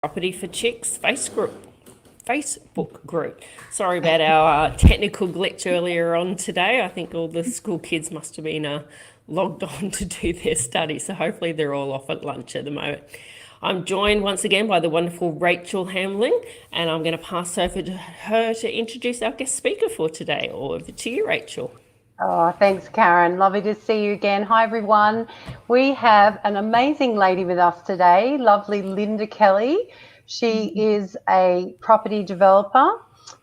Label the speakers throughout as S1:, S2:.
S1: Property for Chicks Facebook group. Sorry about our technical glitch earlier on today. I think all the school kids must have been logged on to do their study, so hopefully they're all off at lunch at the moment. I'm joined once again by the wonderful Rachael Hamling, and I'm going to pass over to her to introduce our guest speaker for today. Over to you, Rachael.
S2: Oh, thanks, Karen. Lovely to see you again. Hi, everyone. We have an amazing lady with us today, lovely Lynda Kelly. She is a property developer.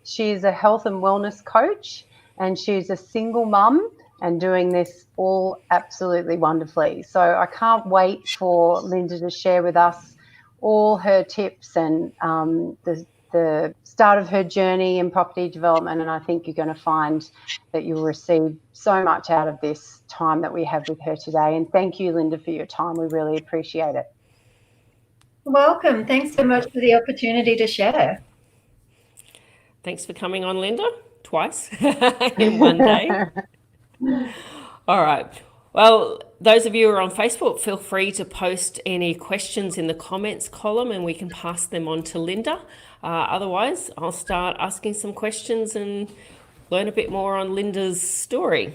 S2: She is a health and wellness coach, and she's a single mum and doing this all absolutely wonderfully. So I can't wait for Lynda to share with us all her tips and the start of her journey in property development, and I think you're going to find that you'll receive so much out of this time that we have with her today. And thank you, Lynda, for your time. We really appreciate it.
S3: Welcome. Thanks so much for the opportunity to share.
S1: Thanks for coming on, Lynda, twice in one day. All right. Well, those of you who are on Facebook, feel free to post any questions in the comments column and we can pass them on to Lynda. Otherwise, I'll start asking some questions and learn a bit more on Lynda's story.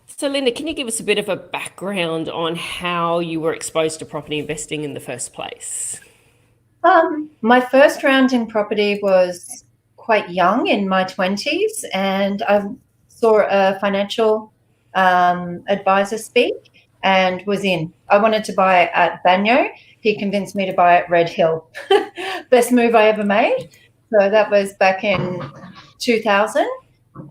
S1: So, Lynda, can you give us a bit of a background on how you were exposed to property investing in the first place?
S3: My first round in property was quite young, in my 20s, and I saw a financial advisor speak and was in. I wanted to buy at Banyo. He convinced me to buy at Red Hill. Best move I ever made. So that was back in 2000,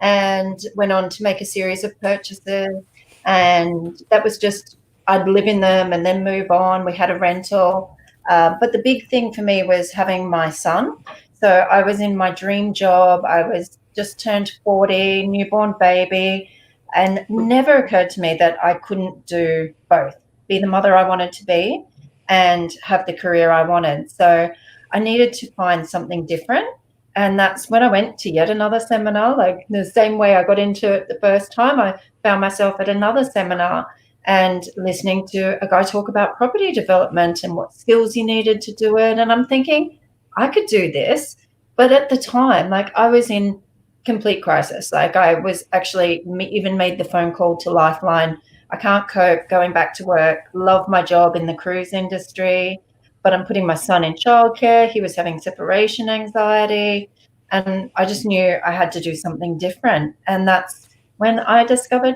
S3: and went on to make a series of purchases. And that was just, I'd live in them and then move on. We had a rental. But the big thing for me was having my son. So I was in my dream job. I was just turned 40, newborn baby, and never occurred to me that I couldn't do both, be the mother I wanted to be and have the career I wanted. So I needed to find something different. And that's when I went to yet another seminar. Like the same way I got into it the first time, I found myself at another seminar and listening to a guy talk about property development and what skills you needed to do it. And I'm thinking, I could do this. But at the time, like, I was in complete crisis. Like, I was actually even made the phone call to Lifeline. I can't cope going back to work, love my job in the cruise industry, but I'm putting my son in childcare. He was having separation anxiety, and I just knew I had to do something different. And that's when I discovered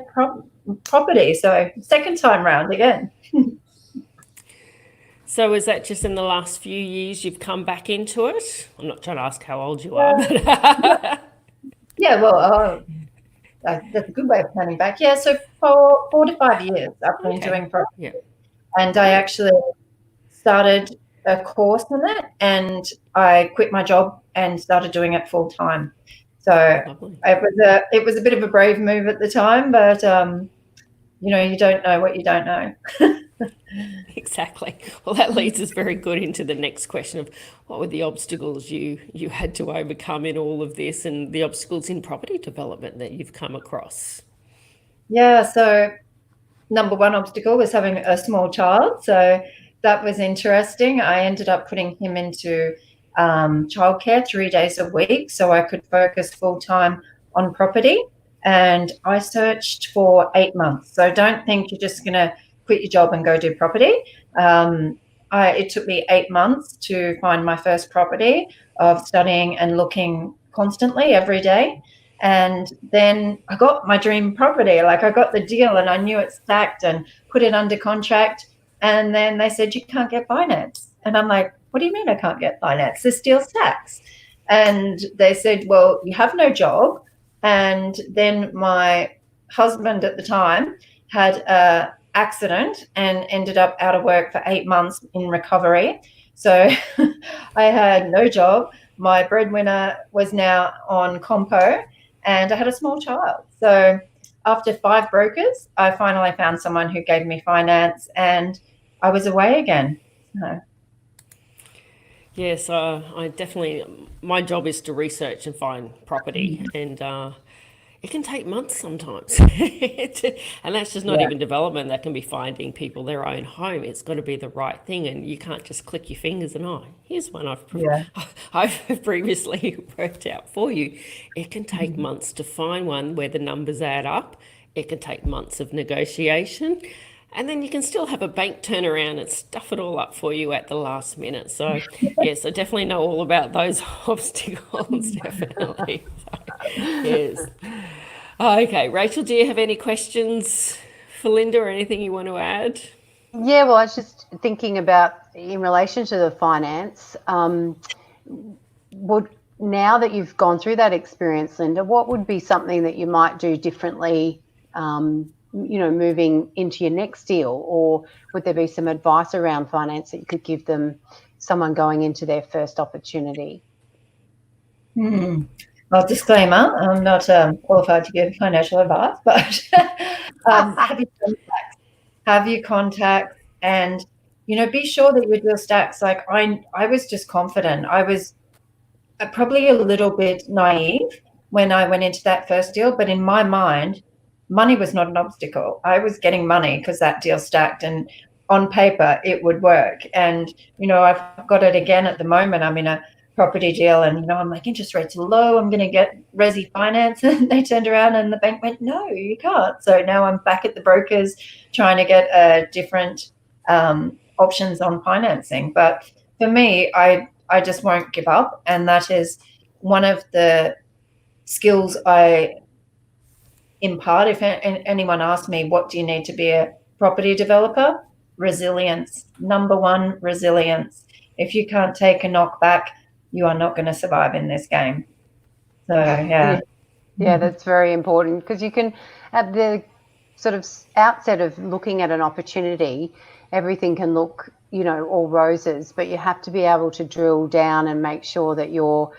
S3: property. So second time round again.
S1: So is that just in the last few years you've come back into it? I'm not trying to ask how old you are, but
S3: yeah, well, that's a good way of planning back. Yeah, so for 4 to 5 years I've been doing property.
S1: Yeah.
S3: And I actually started a course in it, and I quit my job and started doing it full time. So
S1: Lovely.
S3: it was a bit of a brave move at the time, but you don't know what you don't know.
S1: Exactly. Well, that leads us very good into the next question of what were the obstacles you had to overcome in all of this, and the obstacles in property development that you've come across.
S3: Yeah, so number one obstacle was having a small child. So that was interesting. I ended up putting him into childcare 3 days a week so I could focus full time on property. And I searched for 8 months. So don't think you're just going to quit your job and go do property. It took me 8 months to find my first property, of studying and looking constantly every day. And then I got my dream property. Like, I got the deal and I knew it stacked and put it under contract. And then they said, you can't get finance. And I'm like, what do you mean I can't get finance? This deal stacks. And they said, well, you have no job. And then my husband at the time had an accident and ended up out of work for 8 months in recovery. So I had no job. My breadwinner was now on compo, and I had a small child. So after 5 brokers, I finally found someone who gave me finance, and I was away again. So.
S1: Yes, I definitely, my job is to research and find property, and it can take months sometimes. And that's just not
S3: Yeah.
S1: even development. That can be finding people their own home. It's got to be the right thing, and you can't just click your fingers and, oh, here's one
S3: Yeah.
S1: I've previously worked out for you. It can take months to find one where the numbers add up. It can take months of negotiation. And then you can still have a bank turn around and stuff it all up for you at the last minute. So, yes, I definitely know all about those obstacles, definitely. So, yes. Okay, Rachel, do you have any questions for Lynda or anything you want to add?
S2: Yeah, well, I was just thinking about in relation to the finance. Would now that you've gone through that experience, Lynda, what would be something that you might do differently? Moving into your next deal, or would there be some advice around finance that you could give them, someone going into their first opportunity?
S3: Well, disclaimer, I'm not qualified to give financial advice, but have your contacts and, be sure that your deal stacks. Like I was just confident. I was probably a little bit naive when I went into that first deal, but in my mind, money was not an obstacle. I was getting money because that deal stacked, and on paper it would work. And, I've got it again at the moment. I'm in a property deal and, I'm like, interest rates are low. I'm going to get resi finance. And they turned around and the bank went, no, you can't. So now I'm back at the brokers trying to get different options on financing. But for me, I just won't give up. And that is one of the skills I impart. If anyone asks me, what do you need to be a property developer? Resilience. Number one, resilience. If you can't take a knockback, you are not going to survive in this game. So, yeah.
S2: Yeah, that's very important, because you can, at the sort of outset of looking at an opportunity, everything can look, all roses, but you have to be able to drill down and make sure that you're,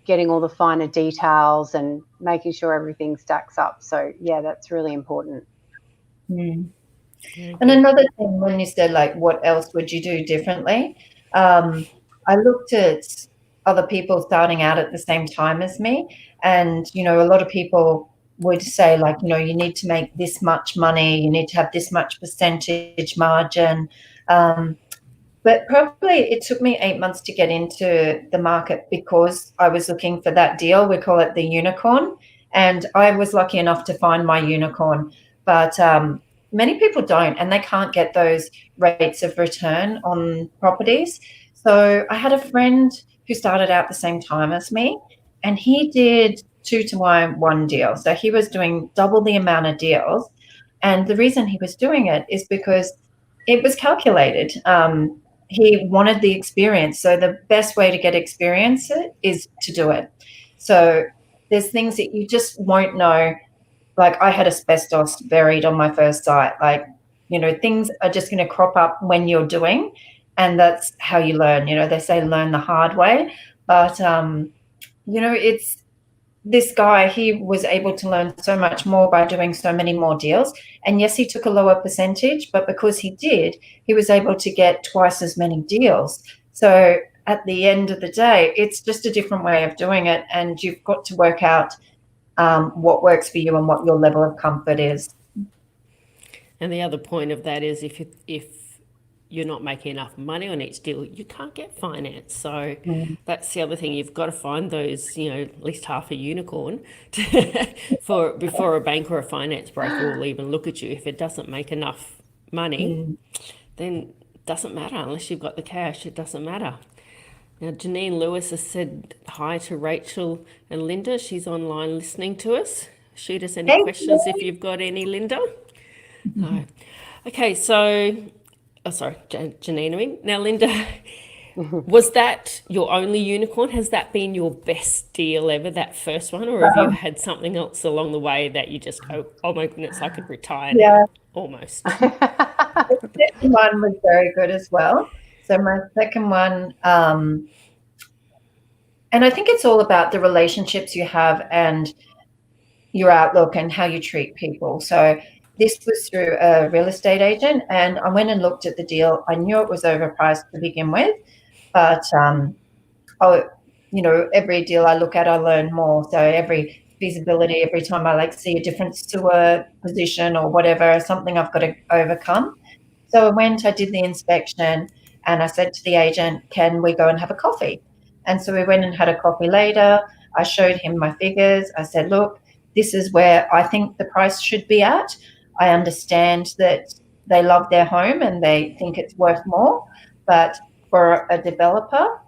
S2: getting all the finer details and making sure everything stacks up. So, yeah, that's really important.
S3: And another thing, when you said, like, what else would you do differently? I looked at other people starting out at the same time as me. And, a lot of people would say, like, you need to make this much money, you need to have this much percentage margin. But probably it took me 8 months to get into the market because I was looking for that deal. We call it the unicorn. And I was lucky enough to find my unicorn. But many people don't, and they can't get those rates of return on properties. So I had a friend who started out the same time as me, and he did 2-to-1 deal. So he was doing double the amount of deals. And the reason he was doing it is because it was calculated. He wanted the experience. So the best way to get experience is to do it. So there's things that you just won't know. Like, I had asbestos buried on my first site. Like, things are just going to crop up when you're doing, and that's how you learn. They say learn the hard way, but it's this guy, he was able to learn so much more by doing so many more deals. And yes, he took a lower percentage, but because he did, he was able to get twice as many deals. So at the end of the day, it's just a different way of doing it. And you've got to work out what works for you and what your level of comfort is.
S1: And the other point of that is if you're not making enough money on each deal, you can't get finance. So that's the other thing. You've got to find those, at least half a unicorn before a bank or a finance broker will even look at you. If it doesn't make enough money, then it doesn't matter. Unless you've got the cash, it doesn't matter. Now, Janine Lewis has said hi to Rachel and Lynda. She's online listening to us. Shoot us any questions if you've got any, Lynda. No. Okay, so... Oh, sorry, Janine, I mean. Now, Lynda, was that your only unicorn? Has that been your best deal ever, that first one? Or have you had something else along the way that you just go, oh my goodness, I could retire now, almost?
S3: The second one was very good as well. So my second one, and I think it's all about the relationships you have and your outlook and how you treat people. So this was through a real estate agent, and I went and looked at the deal. I knew it was overpriced to begin with, but every deal I look at, I learn more. So every feasibility every time I like see a different sewer position or whatever, something I've got to overcome. So I did the inspection, and I said to the agent, can we go and have a coffee? And so we went and had a coffee later. I showed him my figures. I said, look, this is where I think the price should be at. I understand that they love their home and they think it's worth more, but for a developer,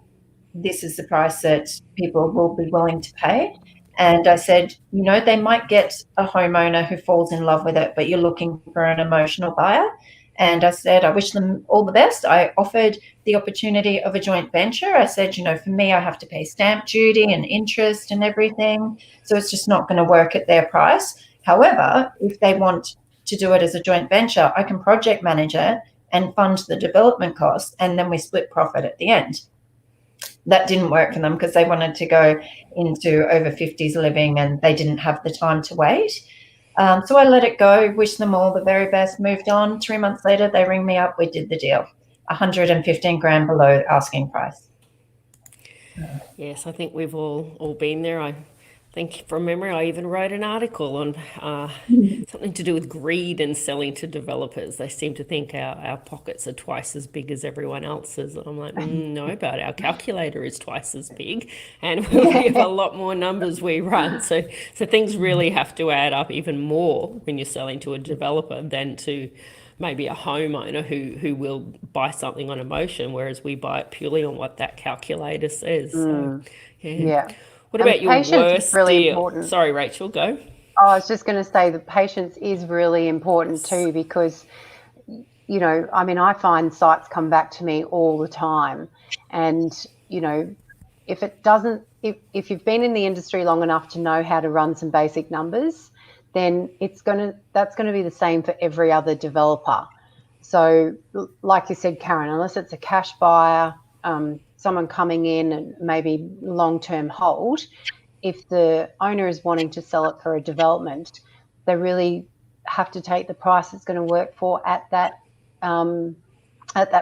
S3: this is the price that people will be willing to pay. And I said, they might get a homeowner who falls in love with it, but you're looking for an emotional buyer. And I said, I wish them all the best. I offered the opportunity of a joint venture. I said, for me, I have to pay stamp duty and interest and everything. So it's just not going to work at their price. However, if they want to do it as a joint venture, I can project manage it and fund the development costs, and then we split profit at the end. That didn't work for them because they wanted to go into over 50s living and they didn't have the time to wait. So I let it go, wish them all the very best, moved on. 3 months later, they ring me up. We did the deal, 115 grand below asking price.
S1: Yes, I think we've all been there. I think from memory, I even wrote an article on something to do with greed and selling to developers. They seem to think our pockets are twice as big as everyone else's. And I'm like, no, but our calculator is twice as big, and we have a lot more numbers we run. So things really have to add up even more when you're selling to a developer than to maybe a homeowner who will buy something on emotion, whereas we buy it purely on what that calculator says. So,
S2: Yeah.
S1: What
S2: And
S1: about your
S2: patience is
S1: worst
S2: really
S1: deal?
S2: important.
S1: Sorry, Rachel, go.
S2: I was just going to say that patience is really important too, because, I find sites come back to me all the time. And, if it doesn't, if you've been in the industry long enough to know how to run some basic numbers, then that's going to be the same for every other developer. So like you said, Karin, unless it's a cash buyer, someone coming in and maybe long-term hold, if the owner is wanting to sell it for a development, they really have to take the price it's going to work for at that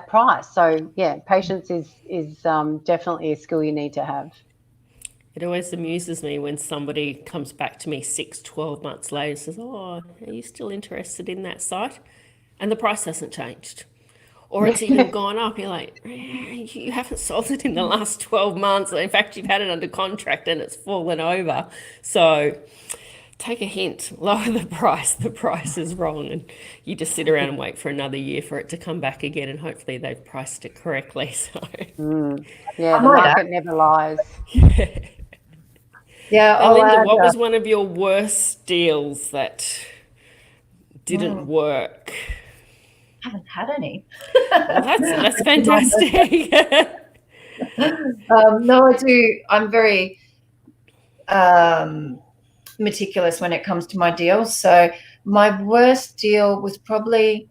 S2: price. So yeah, patience is definitely a skill you need to have.
S1: It always amuses me when somebody comes back to me 6-12 months later and says, oh, are you still interested in that site? And the price hasn't changed. Or it's even gone up. You're like, you haven't sold it in the last 12 months. In fact, you've had it under contract and it's fallen over. So take a hint, lower the price. The price is wrong. And you just sit around and wait for another year for it to come back again. And hopefully they've priced it correctly. So
S2: yeah, the market never lies.
S3: Yeah.
S1: Now, Lynda, what was one of your worst deals that didn't work?
S3: I haven't had any.
S1: Well, that's fantastic.
S3: No, I do. I'm very meticulous when it comes to my deals. So my worst deal was probably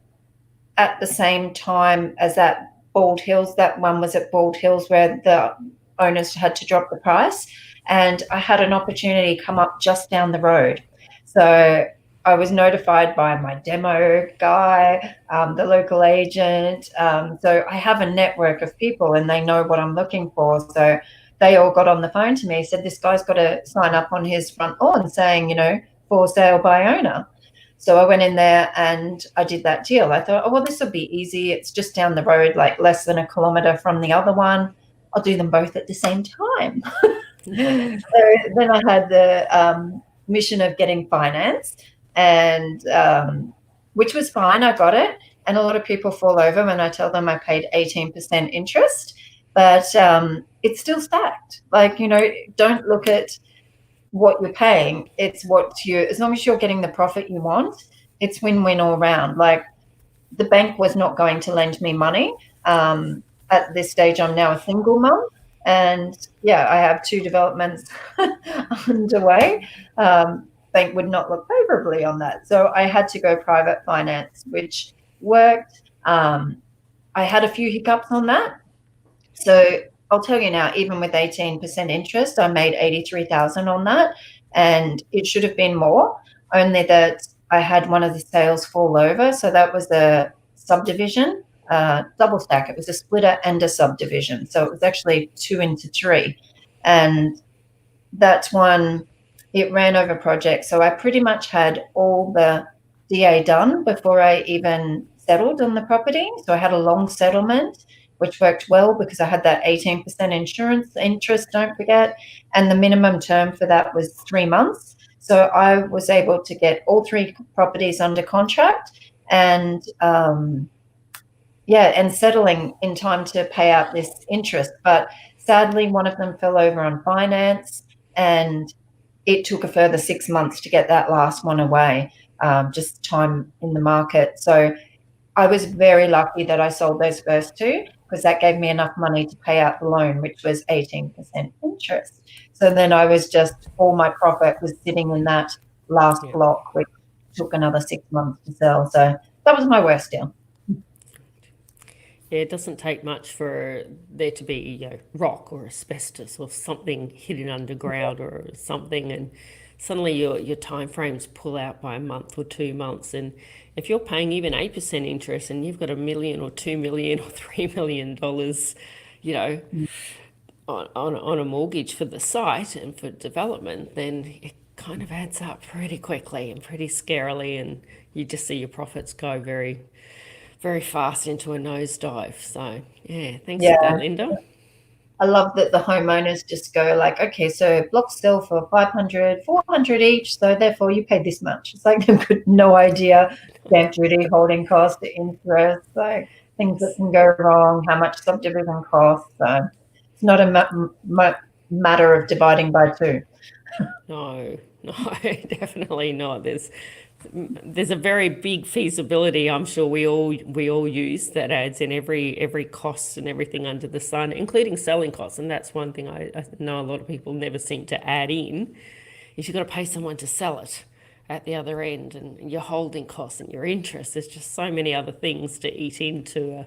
S3: at the same time as that Bald Hills. That one was at Bald Hills where the owners had to drop the price. And I had an opportunity come up just down the road. So I was notified by my demo guy, the local agent. So I have a network of people and they know what I'm looking for. So they all got on the phone to me, said, this guy's got to sign up on his front lawn saying, for sale by owner. So I went in there and I did that deal. I thought, oh, well, this will be easy. It's just down the road, like less than a kilometre from the other one. I'll do them both at the same time. So then I had the mission of getting finance. And which was fine, I got it. And a lot of people fall over when I tell them I paid 18% interest, but it's still stacked. Like, don't look at what you're paying. It's as long as you're getting the profit you want, it's win-win all round. Like the bank was not going to lend me money. At this stage, I'm now a single mum. And yeah, I have 2 developments underway. Bank would not look favorably on that. So I had to go private finance, which worked. I had a few hiccups on that. So I'll tell you now, even with 18% interest, I made 83,000 on that. And it should have been more, only that I had one of the sales fall over. So that was a subdivision, double stack. It was a splitter and a subdivision. So it was actually 2 into 3. And that one, it ran over projects. So I pretty much had all the DA done before I even settled on the property. So I had a long settlement, which worked well because I had that 18% insurance interest, don't forget, and the minimum term for that was 3 months. So I was able to get all 3 properties under contract and and settling in time to pay out this interest. But sadly, one of them fell over on finance, and it took a further 6 months to get that last one away, just time in the market. So I was very lucky that I sold those first 2 because that gave me enough money to pay out the loan, which was 18% interest. So then I was just, all my profit was sitting in that last block, which took another 6 months to sell. So that was my worst deal.
S1: Yeah, it doesn't take much for there to be, rock or asbestos or something hidden underground or something, and suddenly your time frames pull out by a month or 2 months. And if you're paying even 8% interest and you've got $1 million or $2 million or $3 million, on a mortgage for the site and for development, then it kind of adds up pretty quickly and pretty scarily, and you just see your profits go very, very fast into a nosedive. So yeah, thanks for that, Lynda.
S3: I love that the homeowners just go like, okay, so blocks sell for 500, 400 each, so therefore you pay this much. It's like they've got no idea, stamp duty, holding cost, interest, like things that can go wrong, how much subdivision costs. So it's not a matter of dividing by 2.
S1: No, definitely not. There's a very big feasibility, I'm sure we all use, that adds in every cost and everything under the sun, including selling costs. And that's one thing I know a lot of people never seem to add in, is you've got to pay someone to sell it at the other end, and your holding costs and your interest. There's just so many other things to eat into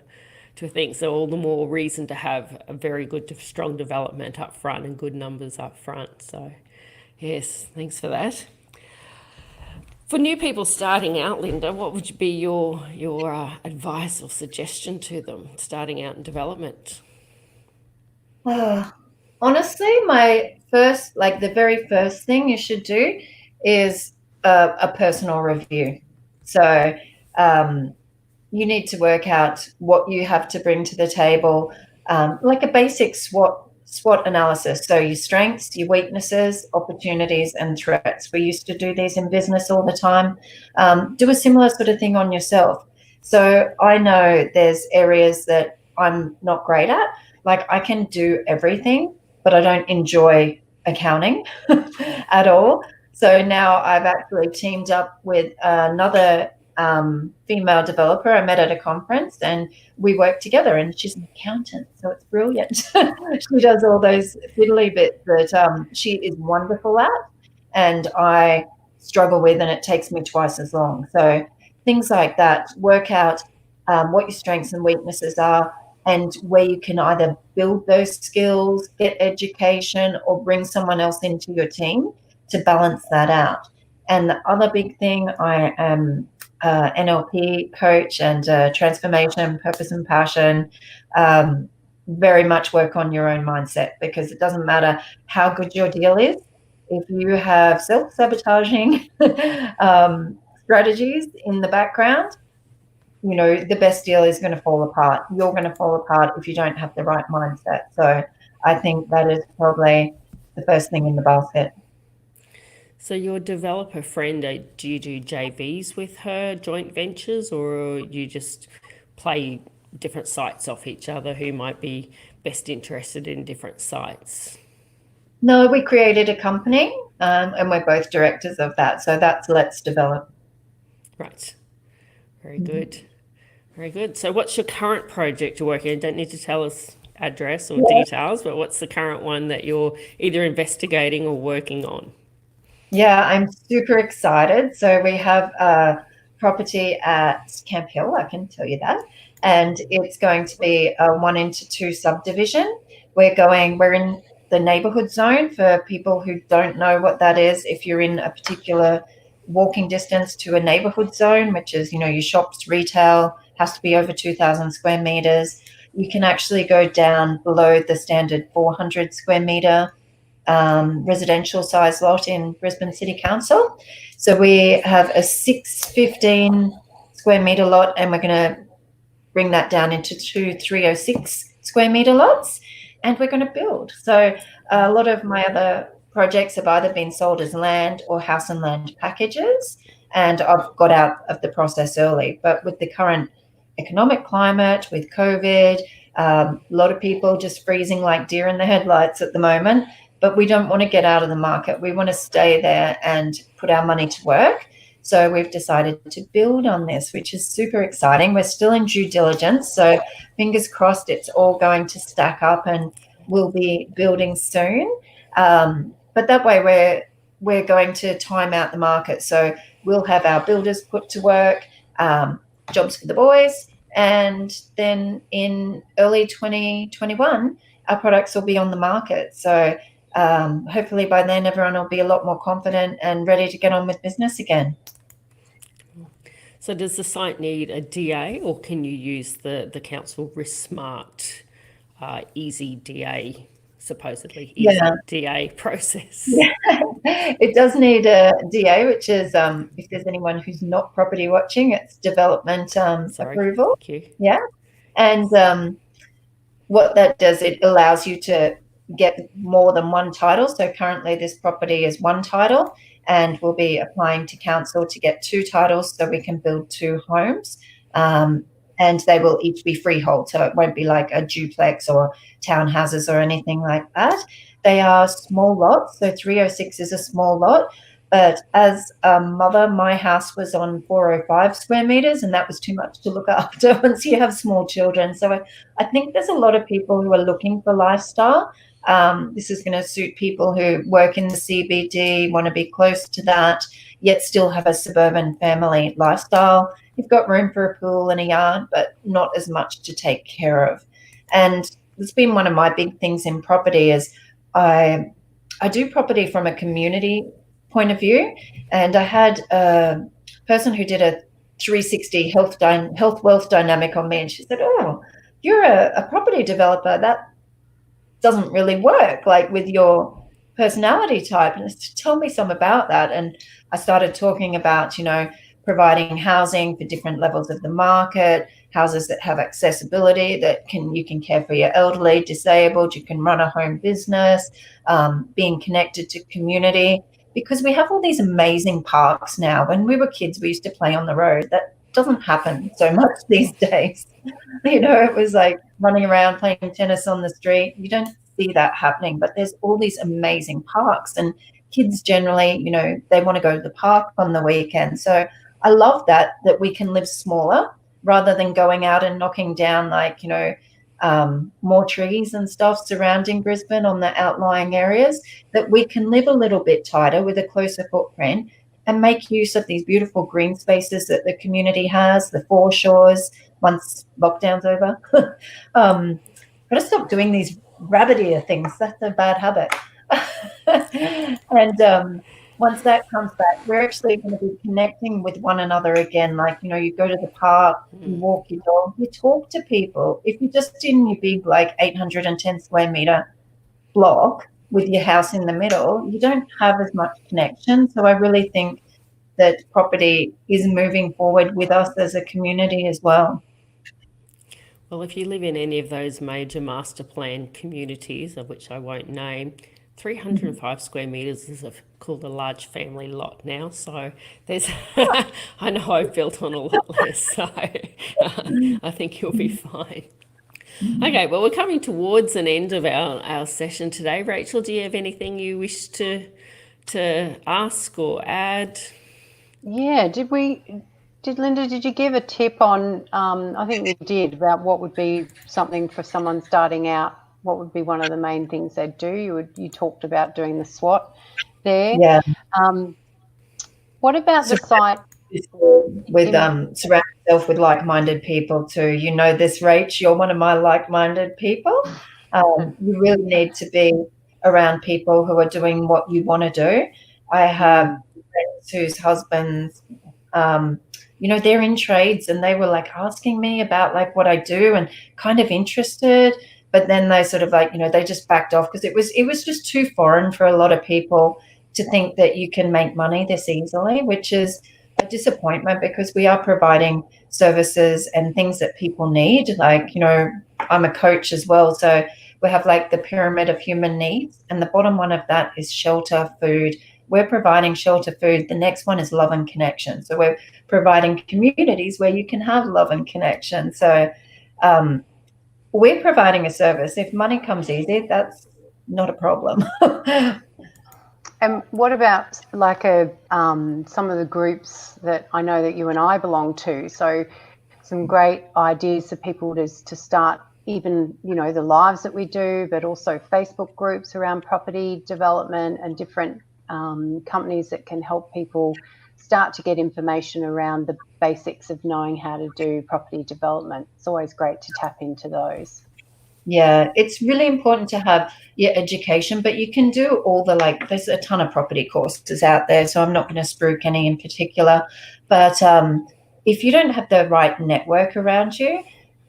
S1: a thing. So all the more reason to have a very good, strong development up front and good numbers up front. So yes, thanks for that. For new people starting out, Lynda, what would be your advice or suggestion to them starting out in development?
S3: Honestly, the very first thing you should do is a personal review. So you need to work out what you have to bring to the table, like a basic SWOT analysis. So your strengths, your weaknesses, opportunities, and threats. We used to do these in business all the time. Do a similar sort of thing on yourself. So I know there's areas that I'm not great at. Like I can do everything, but I don't enjoy accounting at all. So now I've actually teamed up with another female developer I met at a conference, and we work together, and she's an accountant, so it's brilliant. She does all those fiddly bits that she is wonderful at, and I struggle with, and it takes me twice as long. So things like that, work out what your strengths and weaknesses are, and where you can either build those skills, get education, or bring someone else into your team to balance that out. And the other big thing, I am NLP coach and transformation, purpose and passion. Very much work on your own mindset, because it doesn't matter how good your deal is. If you have self-sabotaging strategies in the background, the best deal is going to fall apart. You're going to fall apart if you don't have the right mindset. So I think that is probably the first thing in the basket.
S1: So your developer friend, do you do JVs with her, joint ventures, or you just play different sites off each other who might be best interested in different sites?
S3: No, we created a company, and we're both directors of that. So that's Let's Develop.
S1: Right. Very good. Very good. So what's your current project you're working on? You don't need to tell us address or details, but what's the current one that you're either investigating or working on?
S3: Yeah, I'm super excited. So we have a property at Camp Hill, I can tell you that. And it's going to be a 1-into-2 subdivision. We're in the neighborhood zone. For people who don't know what that is, if you're in a particular walking distance to a neighborhood zone, which is, your shops, retail, has to be over 2,000 square meters. You can actually go down below the standard 400 square meter residential size lot in Brisbane City Council. So we have a 615 square metre lot, and we're going to bring that down into 2 306 square metre lots, and we're going to build. So a lot of my other projects have either been sold as land or house and land packages, and I've got out of the process early. But with the current economic climate, with COVID, a lot of people just freezing like deer in the headlights at the moment, but we don't want to get out of the market. We want to stay there and put our money to work. So we've decided to build on this, which is super exciting. We're still in due diligence, so fingers crossed it's all going to stack up and we'll be building soon. But that way we're going to time out the market. So we'll have our builders put to work, jobs for the boys, and then in early 2021, our products will be on the market. So hopefully by then everyone will be a lot more confident and ready to get on with business again.
S1: So does the site need a DA, or can you use the council Risk Smart easy DA, supposedly easy DA process?
S3: Yeah. It does need a DA, which is, if there's anyone who's not property watching, it's development approval.
S1: Thank you.
S3: Yeah. And what that does, it allows you to get more than one title. So currently this property is one title, and we'll be applying to council to get 2 titles so we can build 2 homes. And they will each be freehold, so it won't be like a duplex or townhouses or anything like that. They are small lots, so 306 is a small lot. But as a mother, my house was on 405 square metres, and that was too much to look after once you have small children. So I think there's a lot of people who are looking for lifestyle. This is going to suit people who work in the CBD, want to be close to that, yet still have a suburban family lifestyle. You've got room for a pool and a yard, but not as much to take care of. And it's been one of my big things in property is I do property from a community point of view. And I had a person who did a 360 health wealth dynamic on me, and she said, "Oh, you're a property developer. That doesn't really work like with your personality type." And I said, "Tell me some about that." And I started talking about, providing housing for different levels of the market, houses that have accessibility, that you can care for your elderly, disabled, you can run a home business, being connected to community, because we have all these amazing parks now. When we were kids, we used to play on the road. That doesn't happen so much these days. It was like running around playing tennis on the street. You don't see that happening, but there's all these amazing parks, and kids generally, they want to go to the park on the weekend. So I love that we can live smaller rather than going out and knocking down more trees and stuff surrounding Brisbane on the outlying areas, that we can live a little bit tighter with a closer footprint and make use of these beautiful green spaces that the community has, the foreshores, once lockdown's over. Gotta stop doing these rabbit ear things. That's a bad habit. And once that comes back, we're actually going to be connecting with one another again. Like, you go to the park, you walk your dog, you talk to people. If you're just in your big, 810 square metre block with your house in the middle, you don't have as much connection. So I really think that property is moving forward with us as a community as well.
S1: Well, if you live in any of those major master plan communities, of which I won't name, 305 square metres is called a large family lot now. So there's, I know I've built on a lot less, so I think you'll be fine. Okay, well, we're coming towards an end of our session today. Rachel, do you have anything you wish to ask or add?
S2: Yeah, Lynda, did you give a tip on, I think you did, about what would be something for someone starting out? What would be one of the main things they'd do? You talked about doing the SWOT there.
S3: Yeah.
S2: What about the site?
S3: With surround yourself with like-minded people too. This, Rach, you're one of my like-minded people. You really need to be around people who are doing what you want to do. I have friends whose husbands, they're in trades, and they were asking me about what I do and kind of interested, but then they sort of like, they just backed off because it was just too foreign for a lot of people to think that you can make money this easily, which is a disappointment because we are providing services and things that people need. Like, I'm a coach as well, so we have like the pyramid of human needs, and the bottom one of that is shelter, food. We're providing shelter, food. The next one is love and connection. So we're providing communities where you can have love and connection. So we're providing a service. If money comes easy, that's not a problem.
S2: And what about like some of the groups that I know that you and I belong to? So some great ideas for people to start even, the lives that we do, but also Facebook groups around property development and different companies that can help people start to get information around the basics of knowing how to do property development. It's always great to tap into those.
S3: Yeah, it's really important to have your education, but you can do all there's a ton of property courses out there, so I'm not going to spruik any in particular. But if you don't have the right network around you,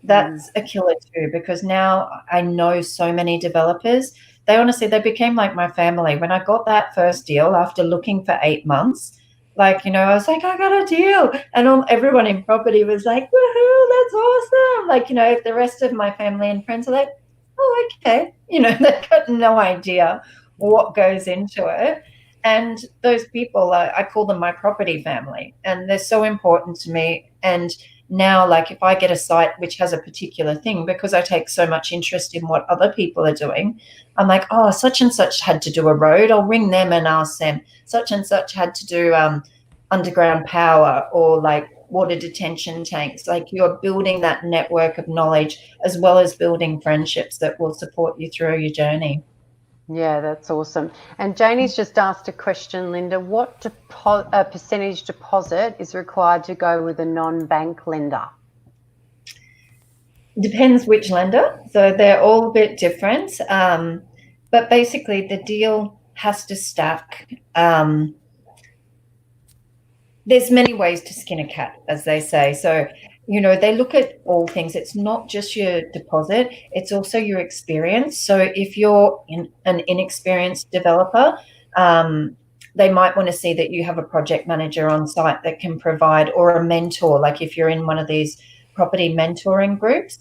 S3: that's a killer too, because now I know so many developers. They became like my family. When I got that first deal after looking for 8 months, I was like, I got a deal. And everyone in property was like, woohoo, that's awesome. The rest of my family and friends are like, oh, okay. They've got no idea what goes into it. And those people, I call them my property family, and they're so important to me. And now, if I get a site which has a particular thing, because I take so much interest in what other people are doing, I'm like, oh, such and such had to do a road. I'll ring them and ask them. Such and such had to do underground power or water detention tanks. You're building that network of knowledge as well as building friendships that will support you through your journey.
S2: Yeah, that's awesome. And Janie's just asked a question, Lynda. What percentage deposit is required to go with a non-bank lender?
S3: Depends which lender. So they're all a bit different. But basically, the deal has to stack. There's many ways to skin a cat, as they say. So, they look at all things. It's not just your deposit, it's also your experience. So if you're an inexperienced developer, they might want to see that you have a project manager on site that can provide, or a mentor, if you're in one of these property mentoring groups,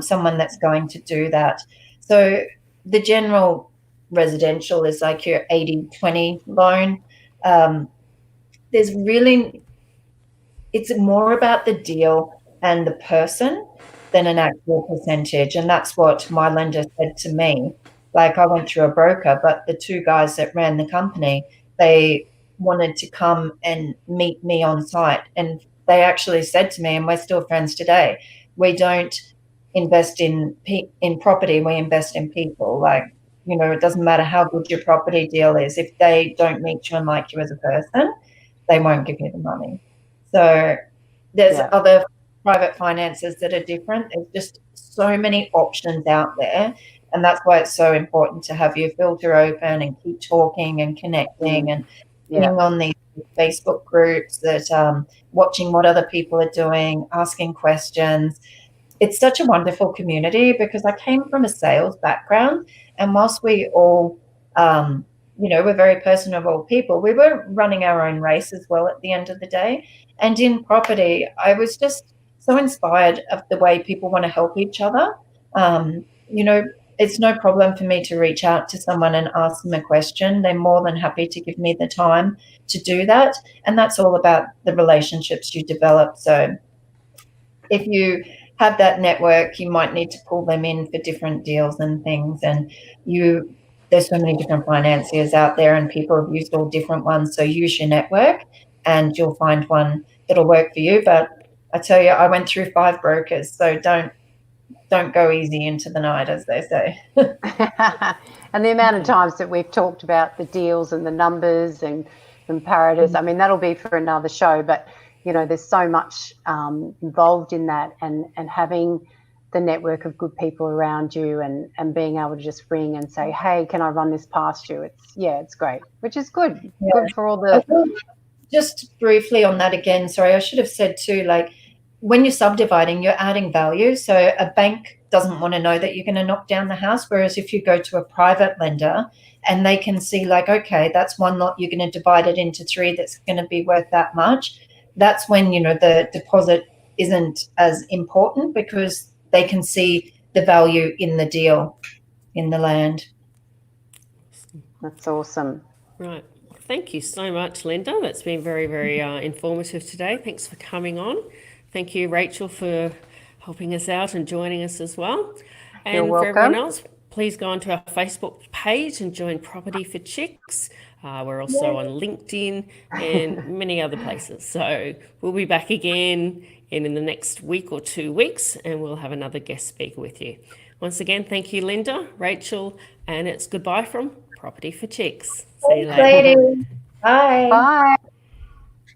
S3: someone that's going to do that. So the general residential is your 80-20 loan. It's more about the deal and the person than an actual percentage. And that's what my lender said to me. I went through a broker, but the two guys that ran the company, they wanted to come and meet me on site. And they actually said to me, and we're still friends today, we don't invest in property, we invest in people. It doesn't matter how good your property deal is. If they don't meet you and like you as a person, they won't give you the money. So there's other private finances that are different. There's just so many options out there. And that's why it's so important to have your filter open and keep talking and connecting and being on these Facebook groups, that watching what other people are doing, asking questions. It's such a wonderful community because I came from a sales background, and whilst we all we're very personable people, we were running our own race as well at the end of the day. And in property, I was just so inspired of the way people want to help each other. It's no problem for me to reach out to someone and ask them a question. They're more than happy to give me the time to do that. And that's all about the relationships you develop. So if you have that network, you might need to pull them in for different deals and things. And there's so many different financiers out there, and people have used all different ones. So use your network and you'll find one that'll work for you. But I tell you, I went through 5 brokers, so don't go easy into the night, as they say.
S2: And the amount of times that we've talked about the deals and the numbers and comparatives, I mean, that'll be for another show, but there's so much involved in that, and having the network of good people around you and being able to just ring and say, hey, can I run this past you? It's great, which is good. Yeah. Good for all the...
S3: Just briefly on that again, sorry, I should have said too, when you're subdividing, you're adding value. So a bank doesn't want to know that you're going to knock down the house. Whereas if you go to a private lender and they can see like, okay, that's one lot, you're going to divide it into 3, that's going to be worth that much. That's when, you know, the deposit isn't as important because they can see the value in the deal, in the land.
S2: That's awesome.
S1: Right. Thank you so much, Lynda. That's been very, very informative today. Thanks for coming on. Thank you, Rachel, for helping us out and joining us as well. And
S2: You're
S1: for everyone
S2: welcome.
S1: else, please go onto our Facebook page and join Property for Chicks. We're also on LinkedIn and many other places. So we'll be back again in the next week or 2 weeks, and we'll have another guest speaker with you. Once again, thank you, Lynda, Rachel, and it's goodbye from Property for Chicks. See you later.
S3: Ladies. Bye.
S2: Bye.